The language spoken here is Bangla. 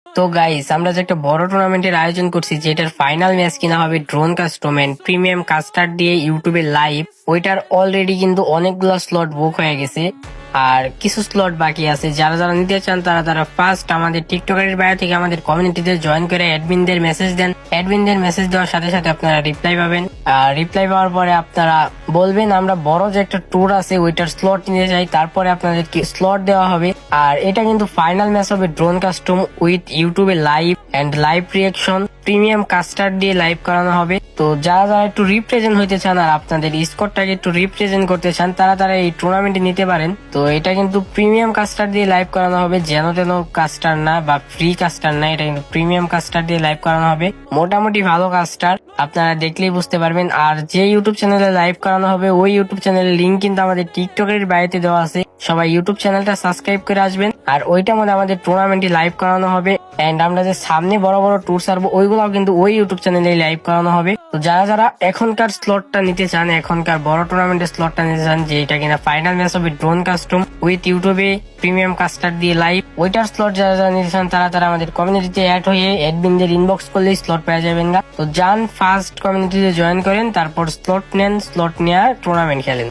তো গাইস, আমরা যে একটা বড় টুর্নামেন্টের আয়োজন করছি, যেটার ফাইনাল ম্যাচ কিনা হবে ড্রোন কাস্টমেন্ট প্রিমিয়াম কাস্টার দিয়ে ইউটিউবে লাইভ। ওইটার অলরেডি কিন্তু অনেকগুলো স্লট বুক হয়ে গেছে, আর কিছু স্লট বাকি আছে। যারা যারা নিতে চান তারা তারা ফার্স্ট আমাদের টিকটকের বায়ো থেকে আমাদের কমিউনিটিতে জয়েন করে অ্যাডমিনদের মেসেজ দেন। অ্যাডমিনদের মেসেজ দেওয়ার সাথে সাথে আপনারা রিপ্লাই পাবেন। আর রিপ্লাই পাওয়ার পরে আপনারা বলবেন আমরা বড় যে একটা ট্যুর আছে ওইটার স্লট নিতে চাই, তারপরে আপনাদেরকে স্লট দেওয়া হবে। আর এটা কিন্তু ফাইনাল ম্যাচ হবে ড্রোন কাস্টম উইথ ইউটিউবে live and live reaction premium caster দিয়ে লাইভ করানো হবে। তো যারা যারা একটু রিপ্রেজেন্ট হইতে চান আর আপনাদের স্কোরটাকে একটু রিপ্রেজেন্ট করতে চান, তারা তারা এই টুর্নামেন্টে নিতে পারেন। তো এটা কিন্তু প্রিমিয়াম কাস্টার দিয়ে লাইভ করানো হবে, যেন তেন কাস্টার না বা ফ্রি কাস্টার না, এটা কিন্তু প্রিমিয়াম কাস্টার দিয়ে লাইভ করানো হবে। মোটামুটি ভালো কাস্টার, আপনারা দেখলেই বুঝতে পারবেন। আর যে ইউটিউব চ্যানেলে লাইভ করানো হবে ওই ইউটিউব চ্যানেলের লিঙ্ক কিন্তু আমাদের টিকটকের বাড়িতে দেওয়া আছে। সবাই ইউটিউব চ্যানেলটা সাবস্ক্রাইব করে আসবেন। আর ওইটার মধ্যে আমাদের টুর্নামেন্টে লাইভ করানো হবে। এন্ড আমরা যে সামনে বড় বড় ট্যুর সারবো ওইগুলো কিন্তু ওই ইউটিউব চ্যানেলে লাইভ করানো হবে। তো যারা যারা এখনকার স্লটটা নিতে চান, এখনকার বড় টুর্নামেন্টের স্লটটা নিতে চান, যে এটা কিনা ফাইনাল ম্যাচ হবে ড্রোন কাস্টম উইথ ইউটিউবে প্রিমিয়াম কাস্টার দিয়ে লাইভ, ওইটার স্লট যারা যারা নিতে চান তারা তারা আমাদের কমিউনিটিতে অ্যাড হয়ে অ্যাডমিনদের ইনবক্স করলেই স্লট পেয়ে যাবেন না। তো যান ফার্স্ট কমিউনিটিতে জয়েন করেন, তারপর স্লট নেন, স্লট নেওয়ার টুর্নামেন্ট খেলেন।